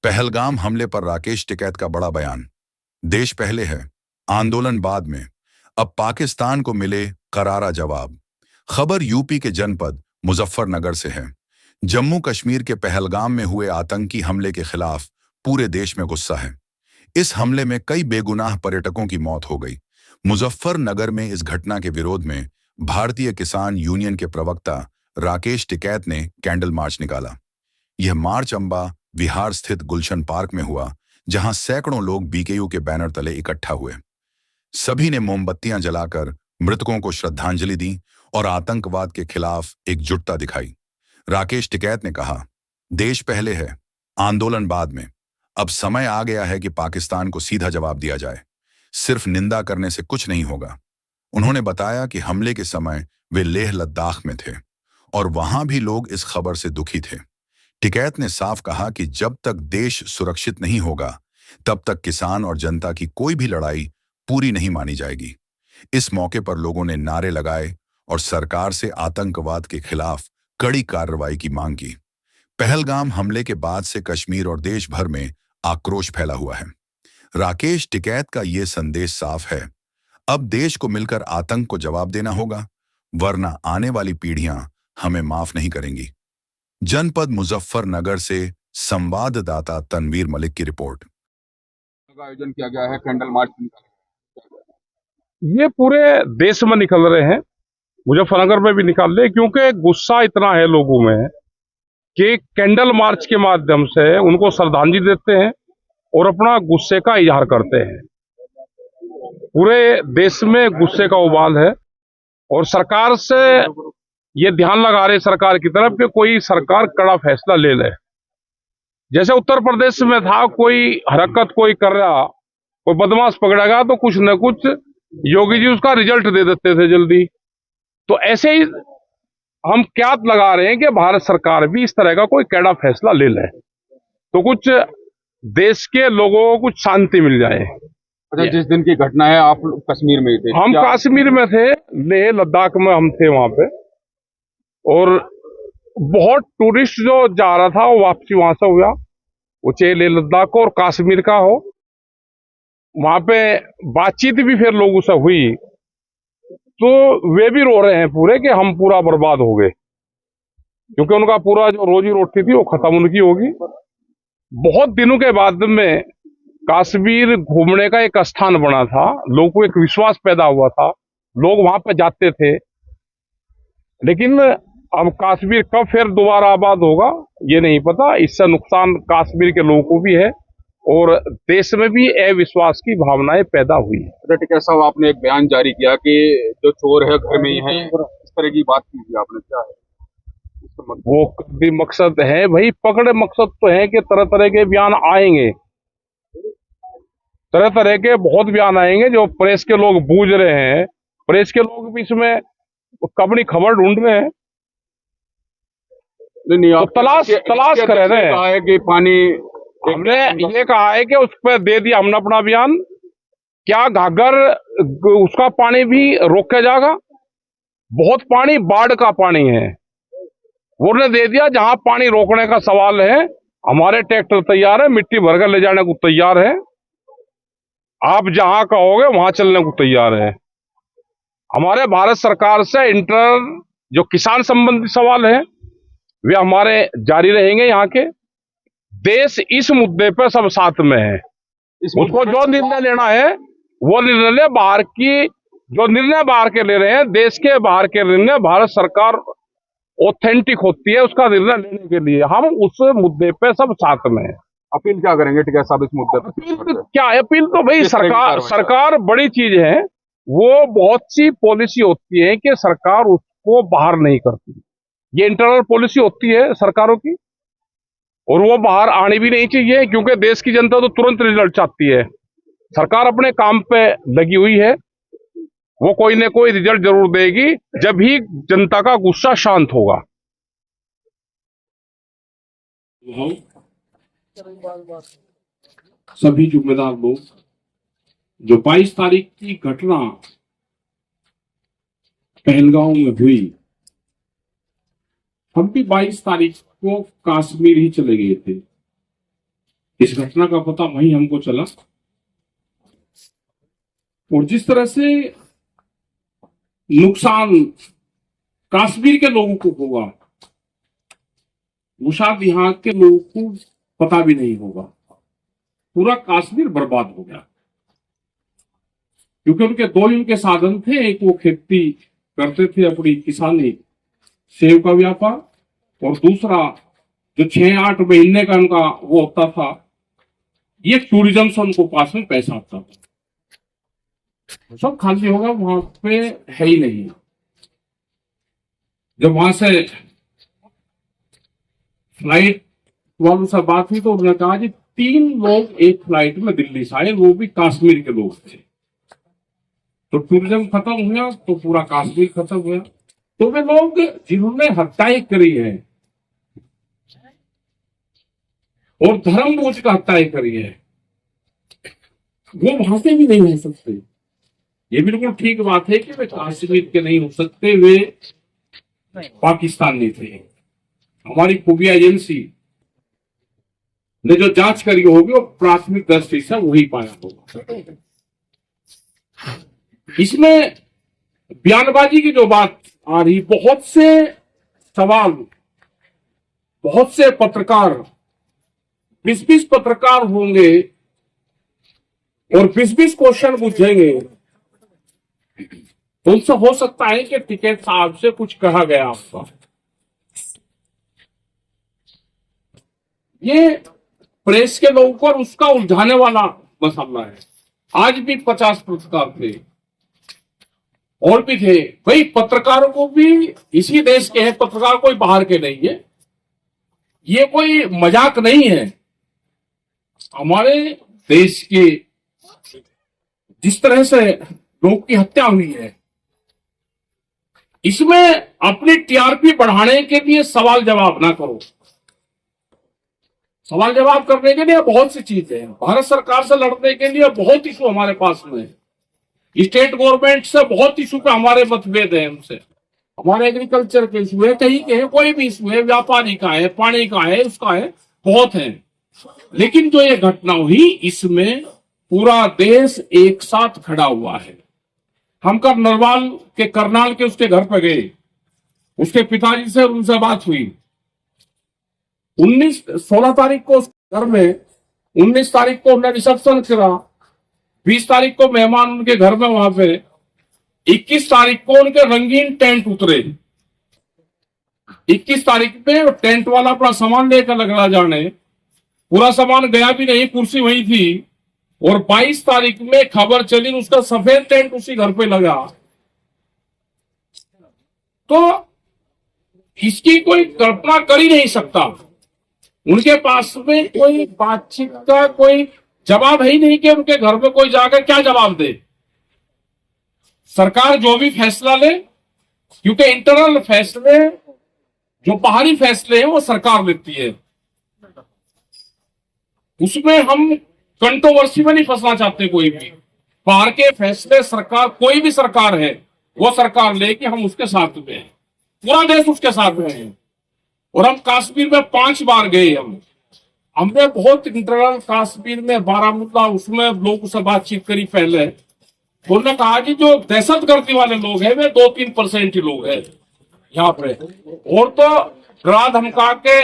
पहलगाम हमले पर राकेश टिकैत का बड़ा बयान। देश पहले है, आंदोलन बाद में। अब पाकिस्तान को मिले करारा जवाब। खबर यूपी के जनपद मुजफ्फरनगर से है। जम्मू कश्मीर के पहलगाम में हुए आतंकी हमले के खिलाफ पूरे देश में गुस्सा है। इस हमले में कई बेगुनाह पर्यटकों की मौत हो गई। मुजफ्फरनगर में इस घटना के विरोध में भारतीय किसान यूनियन के प्रवक्ता राकेश टिकैत ने कैंडल मार्च निकाला। यह मार्च अंबा विहार स्थित गुलशन पार्क में हुआ, जहां सैकड़ों लोग बीकेयू के बैनर तले इकट्ठा हुए। सभी ने मोमबत्तियां जलाकर मृतकों को श्रद्धांजलि दी और आतंकवाद के खिलाफ एकजुटता दिखाई। राकेश टिकैत ने कहा, देश पहले है, आंदोलन बाद में। अब समय आ गया है कि पाकिस्तान को सीधा जवाब दिया जाए। सिर्फ निंदा करने से कुछ नहीं होगा। उन्होंने बताया कि हमले के समय वे लेह लद्दाख में थे और वहां भी लोग इस खबर से दुखी थे। टिकैत ने साफ कहा कि जब तक देश सुरक्षित नहीं होगा, तब तक किसान और जनता की कोई भी लड़ाई पूरी नहीं मानी जाएगी। इस मौके पर लोगों ने नारे लगाए और सरकार से आतंकवाद के खिलाफ कड़ी कार्रवाई की मांग की। पहलगाम हमले के बाद से कश्मीर और देश भर में आक्रोश फैला हुआ है। राकेश टिकैत का ये संदेश साफ है, अब देश को मिलकर आतंक को जवाब देना होगा, वरना आने वाली पीढ़ियां हमें माफ नहीं करेंगी। जनपद मुजफ्फरनगर से संवाददाता तनवीर मलिक की रिपोर्ट। का आयोजन किया गया है, कैंडल मार्च ये पूरे देश में निकल रहे हैं, मुजफ्फरनगर में भी निकाल रहे, क्योंकि गुस्सा इतना है लोगों में कि कैंडल मार्च के माध्यम से उनको श्रद्धांजलि देते हैं और अपना गुस्से का इजहार करते हैं। पूरे देश में गुस्से का उबाल है और सरकार से ये ध्यान लगा रहे सरकार की तरफ कि कोई सरकार कड़ा फैसला ले ले। जैसे उत्तर प्रदेश में था, कोई हरकत कोई कर रहा, कोई बदमाश पकड़ेगा तो कुछ न कुछ योगी जी उसका रिजल्ट दे देते थे जल्दी। तो ऐसे ही हम क्या लगा रहे हैं कि भारत सरकार भी इस तरह का कोई कड़ा फैसला ले ले तो कुछ देश के लोगों को कुछ शांति मिल जाए। अच्छा, जिस दिन की घटना है आप कश्मीर में ही थे? हम कश्मीर में थे, लेह लद्दाख में हम थे वहां पे, और बहुत टूरिस्ट जो जा रहा था वो वापसी वहां से हुआ, वो चाहे लेह लद्दाख को और कश्मीर का हो। वहां पे बातचीत भी फिर लोगों से हुई तो वे भी रो रहे हैं पूरे कि हम पूरा बर्बाद हो गए, क्योंकि उनका पूरा जो रोजी रोटी थी वो खत्म उनकी होगी। बहुत दिनों के बाद में कश्मीर घूमने का एक स्थान बना था, लोगों को एक विश्वास पैदा हुआ था, लोग वहां पे जाते थे। लेकिन अब कश्मीर कब फिर दोबारा आबाद होगा ये नहीं पता। इससे नुकसान कश्मीर के लोगों को भी है और देश में भी अविश्वास की भावनाएं पैदा हुई है। टिकैत साहब, आपने एक बयान जारी किया कि जो चोर है घर में ही है, इस तरह की बात की थी आपने, क्या है वो भी मकसद है भाई, पकड़े मकसद तो है कि तरह तरह के बयान आएंगे, तरह तरह के बहुत बयान आएंगे जो प्रेस के लोग बूझ रहे हैं। प्रेस के लोग भी इसमें अपनी खबर ढूंढ रहे हैं, नहीं, तो तलाश कर रहे हैं। कहा है कि पानी, हमने ये कहा है कि उस पर दे दिया हमने अपना बयान, क्या घाघर उसका पानी भी रोका जाएगा? बहुत पानी बाढ़ का पानी है, वो ने दे दिया। जहां पानी रोकने का सवाल है, हमारे ट्रैक्टर तैयार है, मिट्टी भरकर ले जाने को तैयार है, आप जहां कहोगे वहां चलने को तैयार है। हमारे भारत सरकार से जो किसान संबंधी सवाल है वे हमारे जारी रहेंगे। यहाँ के देश इस मुद्दे पर सब साथ में है, उसको जो निर्णय लेना है वो निर्णय ले। बाहर की जो निर्णय बाहर के ले रहे हैं, देश के बाहर के निर्णय भारत सरकार ऑथेंटिक होती है उसका निर्णय लेने के लिए। हम उस मुद्दे पे सब साथ में है। अपील क्या करेंगे टिकैत साहब इस मुद्दे पर? अपील क्या है? अपील तो भाई सरकार बड़ी चीज है, वो बहुत सी पॉलिसी होती है कि सरकार उसको बाहर नहीं करती। ये इंटरनल पॉलिसी होती है सरकारों की और वो बाहर आनी भी नहीं चाहिए, क्योंकि देश की जनता तो तुरंत रिजल्ट चाहती है। सरकार अपने काम पे लगी हुई है, वो कोई न कोई रिजल्ट जरूर देगी जब ही जनता का गुस्सा शांत होगा। सभी जिम्मेदार लोग, जो 22 तारीख की घटना पहलगाम में हुई, हम भी 22 तारीख को कश्मीर ही चले गए थे। इस घटना का पता वहीं हमको चला, और जिस तरह से नुकसान कश्मीर के लोगों को होगा वो शायद यहाँ के लोगों को पता भी नहीं होगा। पूरा कश्मीर बर्बाद हो गया, क्योंकि उनके दो ही उनके साधन थे, एक वो खेती करते थे अपनी किसानी सेब का व्यापार, और दूसरा जो 6-8 महीने का उनका वो होता था, ये टूरिज्म से उनको पास में पैसा आता था। सब खाली होगा, वहां पे है ही नहीं। जब वहां से फ्लाइट वालों से बात हुई तो उन्होंने कहा कि 3 लोग एक फ्लाइट में दिल्ली से आए, वो भी कश्मीर के लोग थे। तो टूरिज्म खत्म हुआ तो पूरा कश्मीर खत्म हुआ। तो वे लोग जिन्होंने हत्याएं करी है और धर्म बोझ का हत्याएं करी है, वो वहां से भी नहीं रह सकते। ये बिल्कुल ठीक बात है कि वे कश्मीर के नहीं हो सकते, वे पाकिस्तानी थे। हमारी खुफिया एजेंसी ने जो जांच करी होगी वो प्राथमिक दृष्टि से वही पाया होगा। इसमें बयानबाजी की जो बात आ रही, बहुत से सवाल, बहुत से पत्रकार, 20-20 पत्रकार होंगे और 20-20 क्वेश्चन पूछेंगे, तो उनसे हो सकता है कि टिकैत साहब से कुछ कहा गया आपका। ये प्रेस के लोगों को उसका उलझाने वाला मसला है। आज भी 50 पत्रकार थे और भी थे। भाई पत्रकारों को भी इसी देश के हैं, पत्रकार कोई बाहर के नहीं है, ये कोई मजाक नहीं है। हमारे देश के जिस तरह से लोग की हत्या हुई है, इसमें अपनी टीआरपी बढ़ाने के लिए सवाल जवाब ना करो। सवाल जवाब करने के लिए बहुत सी चीजें हैं। भारत सरकार से लड़ने के लिए बहुत इशू हमारे पास में है, स्टेट गवर्नमेंट से बहुत इशू पे हमारे मतभेद है। उनसे हमारे एग्रीकल्चर के इशू है, कहीं के है, कोई भी इशू है, व्यापारी का है, पानी का है, उसका है, बहुत है। लेकिन जो ये घटना हुई, इसमें पूरा देश एक साथ खड़ा हुआ है। हम कल नरवाल के करनाल के उसके घर पर गए, उसके पिताजी से उनसे बात हुई। 16 तारीख को उस घर में, 19 तारीख को उन्होंने रिसेप्शन करा, 20 तारीख को मेहमान उनके घर में वहां पे, 21 तारीख को उनके रंगीन टेंट उतरे। 21 तारीख पे टेंट वाला अपना सामान लेकर लगा जाने, पूरा सामान गया भी नहीं, कुर्सी वही थी। और 22 तारीख में खबर चली उसका सफेद टेंट उसी घर पे लगा। तो इसकी कोई कल्पना कर ही नहीं सकता। उनके पास में कोई बातचीत का कोई जवाब है ही नहीं कि उनके घर में कोई जाकर क्या जवाब दे। सरकार जो भी फैसला ले, क्योंकि इंटरनल फैसले, जो बाहरी फैसले हैं वो सरकार लेती है, उसमें हम कंट्रोवर्सी में नहीं फंसना चाहते। कोई भी बाहर के फैसले सरकार, कोई भी सरकार है, वो सरकार ले कि हम उसके साथ में हैं, पूरा देश उसके साथ में है। और हम कश्मीर में 5 बार गए। हमने बहुत इंटरनल कश्मीर में बारामूला, उसमें लोगों से बातचीत करी पहले। उन्होंने कहा कि जो दहशतगर्दी वाले लोग हैं वे 2-3% ही लोग हैं यहाँ पे, और तो डरा धमका के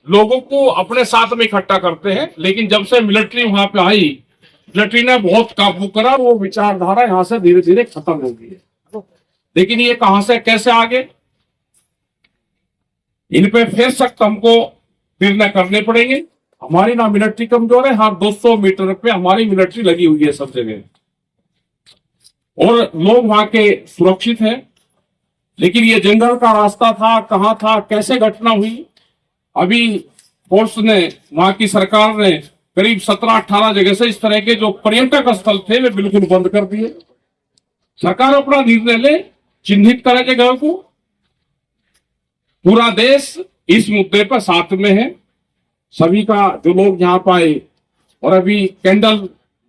लोगों को अपने साथ में इकट्ठा करते हैं। लेकिन जब से मिलिट्री वहां पे आई, मिलिट्री ने बहुत काबू करा, वो विचारधारा यहाँ से धीरे धीरे खत्म हो गई है। लेकिन ये कहां से कैसे आगे, इन पे फिर सख्त हमको निर्णय करने पड़ेंगे। हमारी ना मिलिट्री कमजोर है, हाँ 200 मीटर पे हमारी मिलिट्री लगी हुई है सब जगह, और लोग वहां के सुरक्षित हैं। लेकिन ये जंगल का रास्ता था, कहां था, कैसे घटना हुई, अभी फोर्स ने, वहां की सरकार ने करीब 17-18 जगह से इस तरह के जो पर्यटक स्थल थे वे बिल्कुल बंद कर दिए। सरकार अपना निर्णय ले, चिन्हित करे जगह को। पूरा देश इस मुद्दे पर साथ में है। सभी का जो लोग यहाँ पर आए, और अभी कैंडल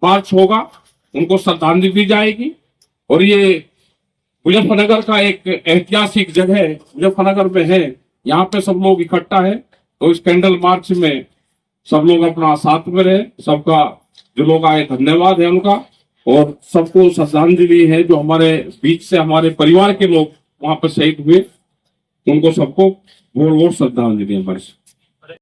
मार्च होगा, उनको श्रद्धांजलि दी जाएगी। और ये मुजफ्फरनगर का एक ऐतिहासिक जगह है, मुजफ्फरनगर में है, यहाँ पे सब लोग इकट्ठा है। तो इस कैंडल मार्च में सब लोग अपना साथ में रहे, सबका जो लोग आए धन्यवाद है उनका, और सबको श्रद्धांजलि है जो हमारे बीच से हमारे परिवार के लोग वहां पर शहीद हुए, उनको सबको घोर घोर श्रद्धांजलि हमारी।